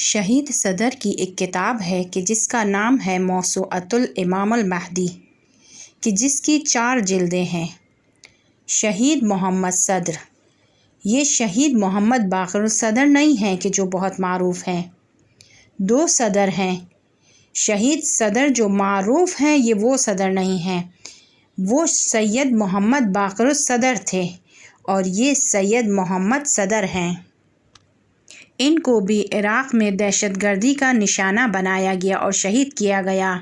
شہید صدر کی ایک کتاب ہے کہ جس کا نام ہے موسوعۃ الامام المہدی، کہ جس کی 4 جلدیں ہیں۔ شہید محمد صدر، یہ شہید محمد باقر الصدر نہیں ہیں کہ جو بہت معروف ہیں۔ 2 صدر ہیں۔ شہید صدر جو معروف ہیں یہ وہ صدر نہیں ہیں، وہ سید محمد باقر الصدر تھے اور یہ سید محمد صدر ہیں۔ ان کو بھی عراق میں دہشت گردی کا نشانہ بنایا گیا اور شہید کیا گیا۔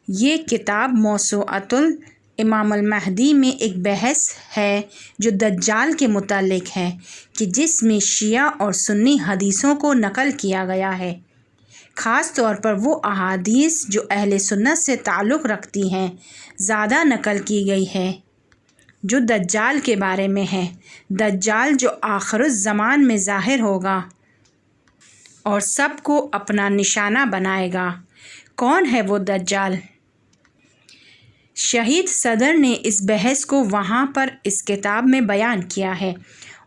یہ کتاب موسوعۃ الامام المہدی میں ایک بحث ہے جو دجال کے متعلق ہے، کہ جس میں شیعہ اور سنی حدیثوں کو نقل کیا گیا ہے، خاص طور پر وہ احادیث جو اہل سنت سے تعلق رکھتی ہیں زیادہ نقل کی گئی ہے، جو دجال کے بارے میں ہے۔ دجال جو آخر الزمان میں ظاہر ہوگا اور سب کو اپنا نشانہ بنائے گا۔ کون ہے وہ دجال؟ شہید صدر نے اس بحث کو وہاں پر اس کتاب میں بیان کیا ہے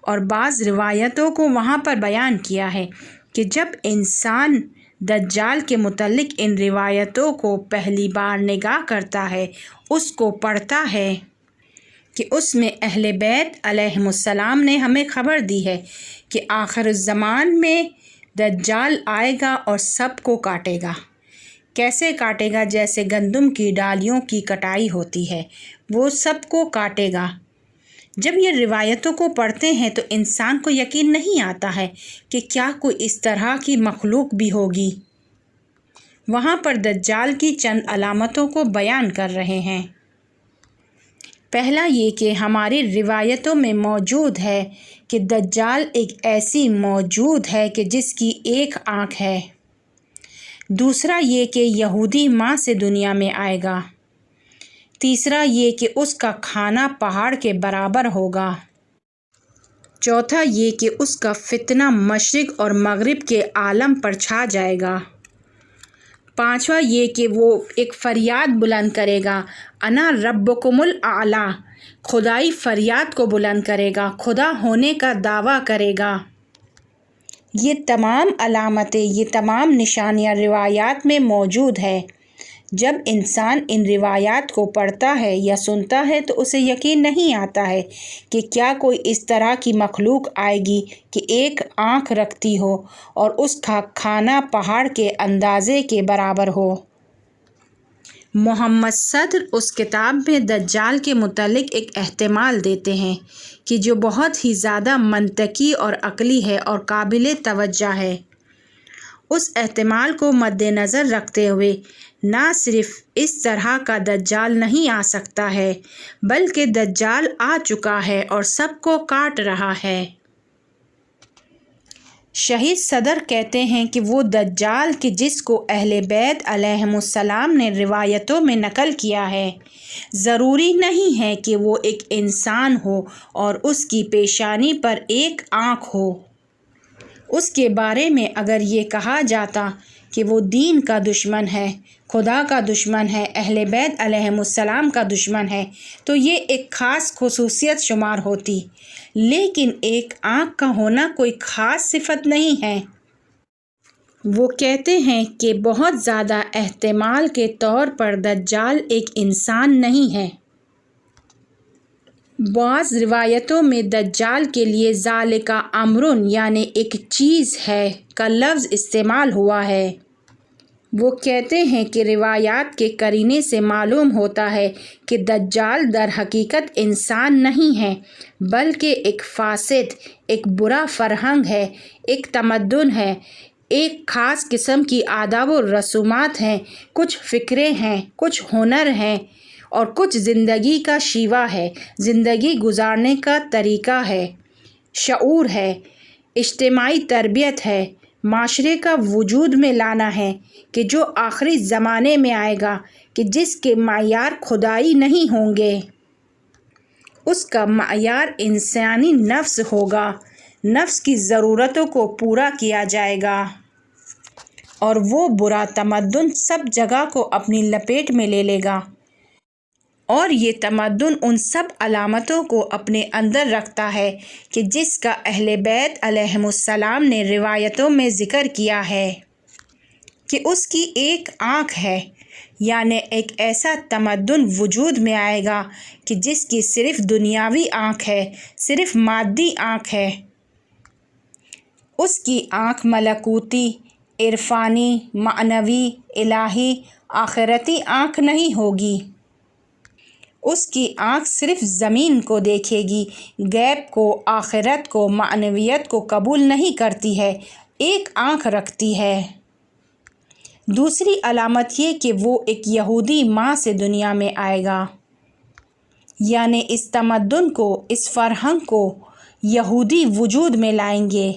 اور بعض روایتوں کو وہاں پر بیان کیا ہے کہ جب انسان دجال کے متعلق ان روایتوں کو پہلی بار نگاہ کرتا ہے، اس کو پڑھتا ہے کہ اس میں اہل بیت علیہم السلام نے ہمیں خبر دی ہے کہ آخر الزمان میں دجال آئے گا اور سب کو کاٹے گا۔ کیسے کاٹے گا؟ جیسے گندم کی ڈالیوں کی کٹائی ہوتی ہے، وہ سب کو کاٹے گا۔ جب یہ روایتوں کو پڑھتے ہیں تو انسان کو یقین نہیں آتا ہے کہ کیا کوئی اس طرح کی مخلوق بھی ہوگی۔ وہاں پر دجال کی چند علامتوں کو بیان کر رہے ہیں۔ پہلا یہ کہ ہماری روایتوں میں موجود ہے کہ دجال ایک ایسی موجود ہے کہ جس کی ایک آنکھ ہے۔ دوسرا یہ کہ یہودی ماں سے دنیا میں آئے گا۔ تیسرا یہ کہ اس کا کھانا پہاڑ کے برابر ہوگا۔ چوتھا یہ کہ اس کا فتنہ مشرق اور مغرب کے عالم پر چھا جائے گا۔ پانچواں یہ کہ وہ ایک فریاد بلند کرے گا، انا ربکم الاعلی، خدائی فریاد کو بلند کرے گا، خدا ہونے کا دعویٰ کرے گا۔ یہ تمام علامتیں، یہ تمام نشانیاں روایات میں موجود ہے۔ جب انسان ان روایات کو پڑھتا ہے یا سنتا ہے تو اسے یقین نہیں آتا ہے کہ کیا کوئی اس طرح کی مخلوق آئے گی کہ ایک آنکھ رکھتی ہو اور اس کا کھانا پہاڑ کے اندازے کے برابر ہو۔ محمد صدر اس کتاب میں دجال کے متعلق ایک احتمال دیتے ہیں کہ جو بہت ہی زیادہ منطقی اور عقلی ہے اور قابل توجہ ہے۔ اس احتمال کو مد نظر رکھتے ہوئے نہ صرف اس طرح کا دجال نہیں آ سکتا ہے، بلکہ دجال آ چکا ہے اور سب کو کاٹ رہا ہے۔ شہید صدر کہتے ہیں کہ وہ دجال کہ جس کو اہل بیت علیہم السلام نے روایتوں میں نقل کیا ہے، ضروری نہیں ہے کہ وہ ایک انسان ہو اور اس کی پیشانی پر ایک آنکھ ہو۔ اس کے بارے میں اگر یہ کہا جاتا کہ وہ دین کا دشمن ہے، خدا کا دشمن ہے، اہل بیت علیہم السلام کا دشمن ہے، تو یہ ایک خاص خصوصیت شمار ہوتی، لیکن ایک آنکھ کا ہونا کوئی خاص صفت نہیں ہے۔ وہ کہتے ہیں کہ بہت زیادہ احتمال کے طور پر دجال ایک انسان نہیں ہے۔ بعض روایتوں میں دجال کے لیے ذالک امرن یعنی ایک چیز ہے کا لفظ استعمال ہوا ہے۔ وہ کہتے ہیں کہ روایات کے قرینے سے معلوم ہوتا ہے کہ دجال در حقیقت انسان نہیں ہے، بلکہ ایک فاسد، ایک برا فرہنگ ہے، ایک تمدن ہے، ایک خاص قسم کی آداب و رسومات ہیں، کچھ فکریں ہیں، کچھ ہنر ہیں اور کچھ زندگی کا شیوہ ہے، زندگی گزارنے کا طریقہ ہے، شعور ہے، اجتماعی تربیت ہے، معاشرے کا وجود میں لانا ہے، کہ جو آخری زمانے میں آئے گا، کہ جس کے معیار خدائی نہیں ہوں گے، اس کا معیار انسانی نفس ہوگا، نفس کی ضرورتوں کو پورا کیا جائے گا اور وہ برا تمدن سب جگہ کو اپنی لپیٹ میں لے لے گا۔ اور یہ تمدن ان سب علامتوں کو اپنے اندر رکھتا ہے کہ جس کا اہل بیت علیہم السلام نے روایتوں میں ذکر کیا ہے کہ اس کی ایک آنکھ ہے، یعنی ایک ایسا تمدن وجود میں آئے گا کہ جس کی صرف دنیاوی آنکھ ہے، صرف مادی آنکھ ہے۔ اس کی آنکھ ملکوتی، عرفانی، معنوی، الہی، آخرتی آنکھ نہیں ہوگی۔ اس کی آنکھ صرف زمین کو دیکھے گی، غیب کو، آخرت کو، معنویت کو قبول نہیں کرتی ہے، ایک آنکھ رکھتی ہے۔ دوسری علامت یہ کہ وہ ایک یہودی ماں سے دنیا میں آئے گا، یعنی اس تمدن کو، اس فرہنگ کو یہودی وجود میں لائیں گے،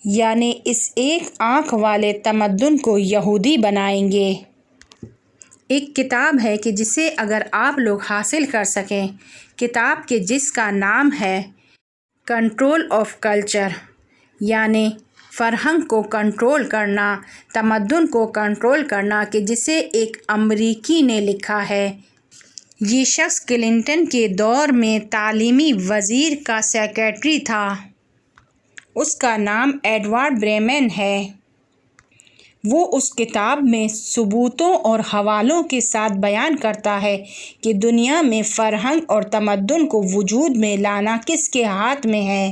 یعنی اس ایک آنکھ والے تمدن کو یہودی بنائیں گے۔ ایک کتاب ہے کہ جسے اگر آپ لوگ حاصل کر سکیں، کتاب کے جس کا نام ہے کنٹرول آف کلچر، یعنی فرہنگ کو کنٹرول کرنا، تمدن کو کنٹرول کرنا، کہ جسے ایک امریکی نے لکھا ہے۔ یہ شخص کلنٹن کے دور میں تعلیمی وزیر کا سیکریٹری تھا۔ اس کا نام ایڈورڈ بریمن ہے۔ وہ اس کتاب میں ثبوتوں اور حوالوں کے ساتھ بیان کرتا ہے کہ دنیا میں فرہنگ اور تمدن کو وجود میں لانا کس کے ہاتھ میں ہے۔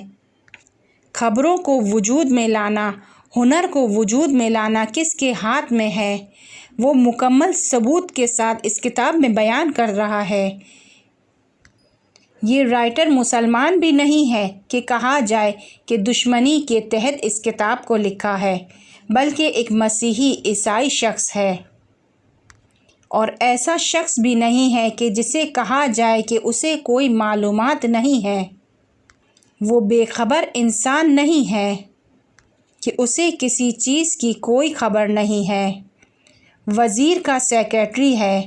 خبروں کو وجود میں لانا، ہنر کو وجود میں لانا کس کے ہاتھ میں ہے۔ وہ مکمل ثبوت کے ساتھ اس کتاب میں بیان کر رہا ہے۔ یہ رائٹر مسلمان بھی نہیں ہے کہ کہا جائے کہ دشمنی کے تحت اس کتاب کو لکھا ہے، بلکہ ایک مسیحی عیسائی شخص ہے، اور ایسا شخص بھی نہیں ہے کہ جسے کہا جائے کہ اسے کوئی معلومات نہیں ہے۔ وہ بے خبر انسان نہیں ہے کہ اسے کسی چیز کی کوئی خبر نہیں ہے۔ وزیر کا سیکریٹری ہے۔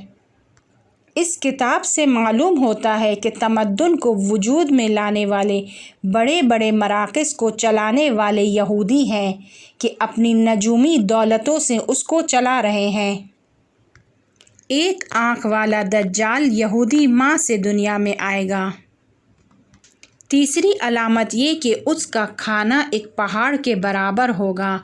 اس کتاب سے معلوم ہوتا ہے کہ تمدن کو وجود میں لانے والے بڑے بڑے مراکز کو چلانے والے یہودی ہیں کہ اپنی نجومی دولتوں سے اس کو چلا رہے ہیں۔ ایک آنکھ والا دجال یہودی ماں سے دنیا میں آئے گا۔ تیسری علامت یہ کہ اس کا کھانا ایک پہاڑ کے برابر ہوگا۔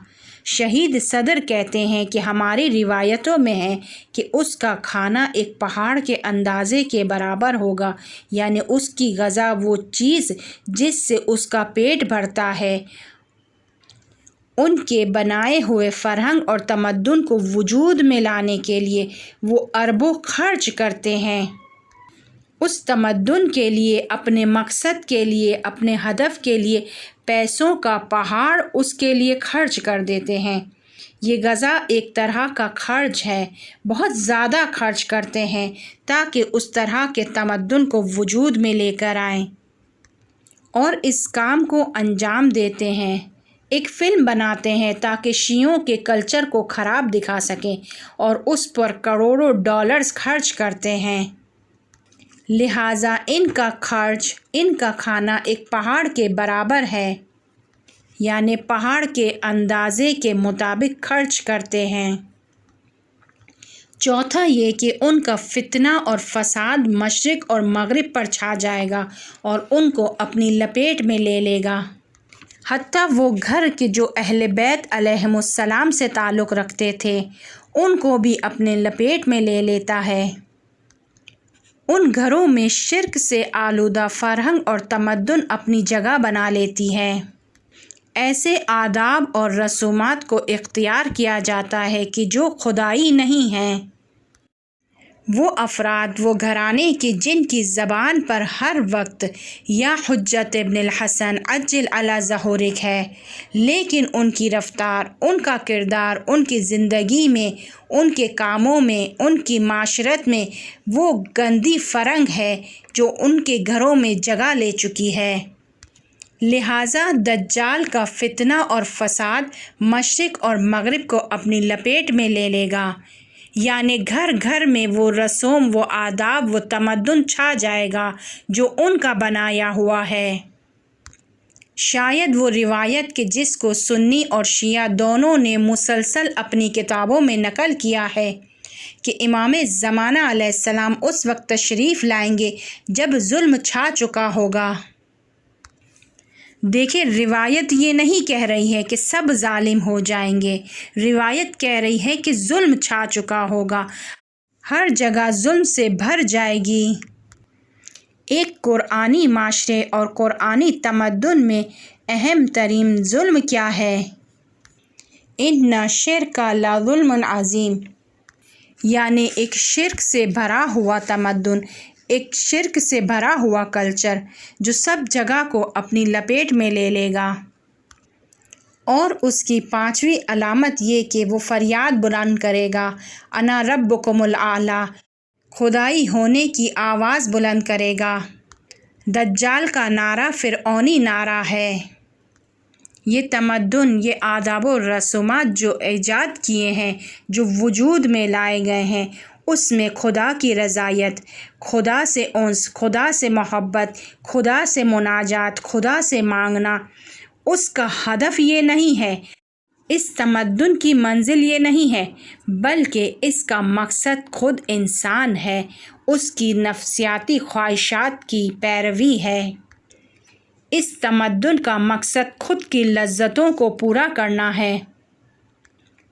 شہید صدر کہتے ہیں کہ ہماری روایتوں میں ہے کہ اس کا کھانا ایک پہاڑ کے اندازے کے برابر ہوگا، یعنی اس کی غذا، وہ چیز جس سے اس کا پیٹ بھرتا ہے، ان کے بنائے ہوئے فرہنگ اور تمدن کو وجود میں لانے کے لیے وہ اربوں خرچ کرتے ہیں۔ اس تمدن کے لیے، اپنے مقصد کے لیے، اپنے ہدف کے لیے پیسوں کا پہاڑ اس کے لیے خرچ کر دیتے ہیں۔ یہ غذا ایک طرح کا خرچ ہے، بہت زیادہ خرچ کرتے ہیں تاکہ اس طرح کے تمدن کو وجود میں لے کر آئیں، اور اس کام کو انجام دیتے ہیں۔ ایک فلم بناتے ہیں تاکہ شیعوں کے کلچر کو خراب دکھا سکیں، اور اس پر کروڑوں ڈالرز خرچ کرتے ہیں۔ لہٰذا ان کا خرچ، ان کا کھانا ایک پہاڑ کے برابر ہے، یعنی پہاڑ کے اندازے کے مطابق خرچ کرتے ہیں۔ چوتھا یہ کہ ان کا فتنہ اور فساد مشرق اور مغرب پر چھا جائے گا اور ان کو اپنی لپیٹ میں لے لے گا۔ حتیٰ وہ گھر کے جو اہل بیت علیہم السلام سے تعلق رکھتے تھے، ان کو بھی اپنے لپیٹ میں لے لیتا ہے۔ ان گھروں میں شرک سے آلودہ فرہنگ اور تمدن اپنی جگہ بنا لیتی ہے۔ ایسے آداب اور رسومات کو اختیار کیا جاتا ہے کہ جو خدائی نہیں ہیں۔ وہ افراد، وہ گھرانے کے جن کی زبان پر ہر وقت یا حجت ابن الحسن عجل علی ظہورک ہے، لیکن ان کی رفتار، ان کا کردار، ان کی زندگی میں، ان کے کاموں میں، ان کی معاشرت میں وہ گندی فرنگ ہے جو ان کے گھروں میں جگہ لے چکی ہے۔ لہٰذا دجال کا فتنہ اور فساد مشرق اور مغرب کو اپنی لپیٹ میں لے لے گا، یعنی گھر گھر میں وہ رسوم، وہ آداب، وہ تمدن چھا جائے گا جو ان کا بنایا ہوا ہے۔ شاید وہ روایت کہ جس کو سنی اور شیعہ دونوں نے مسلسل اپنی کتابوں میں نقل کیا ہے کہ امام زمانہ علیہ السلام اس وقت تشریف لائیں گے جب ظلم چھا چکا ہوگا۔ دیکھیں، روایت یہ نہیں کہہ رہی ہے کہ سب ظالم ہو جائیں گے، روایت کہہ رہی ہے کہ ظلم چھا چکا ہوگا، ہر جگہ ظلم سے بھر جائے گی۔ ایک قرآنی معاشرے اور قرآنی تمدن میں اہم ترین ظلم کیا ہے؟ ان الشرک لظلم عظیم، یعنی ایک شرک سے بھرا ہوا تمدن، ایک شرک سے بھرا ہوا کلچر جو سب جگہ کو اپنی لپیٹ میں لے لے گا۔ اور اس کی 5ویں علامت یہ کہ وہ فریاد بلند کرے گا، انا ربکم الاعلیٰ، خدائی ہونے کی آواز بلند کرے گا۔ دجال کا نعرہ فرعونی نعرہ ہے۔ یہ تمدن، یہ آداب و رسومات جو ایجاد کیے ہیں، جو وجود میں لائے گئے ہیں، اس میں خدا کی رضایت، خدا سے انس، خدا سے محبت، خدا سے مناجات، خدا سے مانگنا، اس کا ہدف یہ نہیں ہے، اس تمدن کی منزل یہ نہیں ہے، بلکہ اس کا مقصد خود انسان ہے، اس کی نفسیاتی خواہشات کی پیروی ہے۔ اس تمدن کا مقصد خود کی لذتوں کو پورا کرنا ہے۔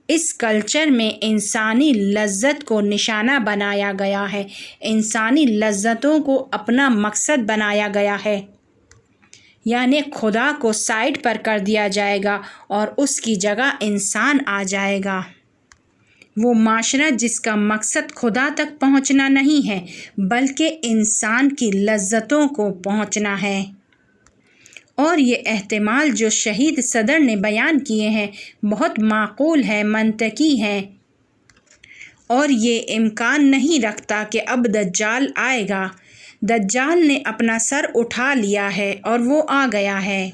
اس کلچر میں انسانی لذت کو نشانہ بنایا گیا ہے، انسانی لذتوں کو اپنا مقصد بنایا گیا ہے، یعنی خدا کو سائڈ پر کر دیا جائے گا اور اس کی جگہ انسان آ جائے گا۔ وہ معاشرہ جس کا مقصد خدا تک پہنچنا نہیں ہے، بلکہ انسان کی لذتوں کو پہنچنا ہے۔ اور یہ احتمال جو شہید صدر نے بیان کیے ہیں بہت معقول ہے، منطقی ہے، اور یہ امکان نہیں رکھتا کہ اب دجال آئے گا۔ دجال نے اپنا سر اٹھا لیا ہے اور وہ آ گیا ہے۔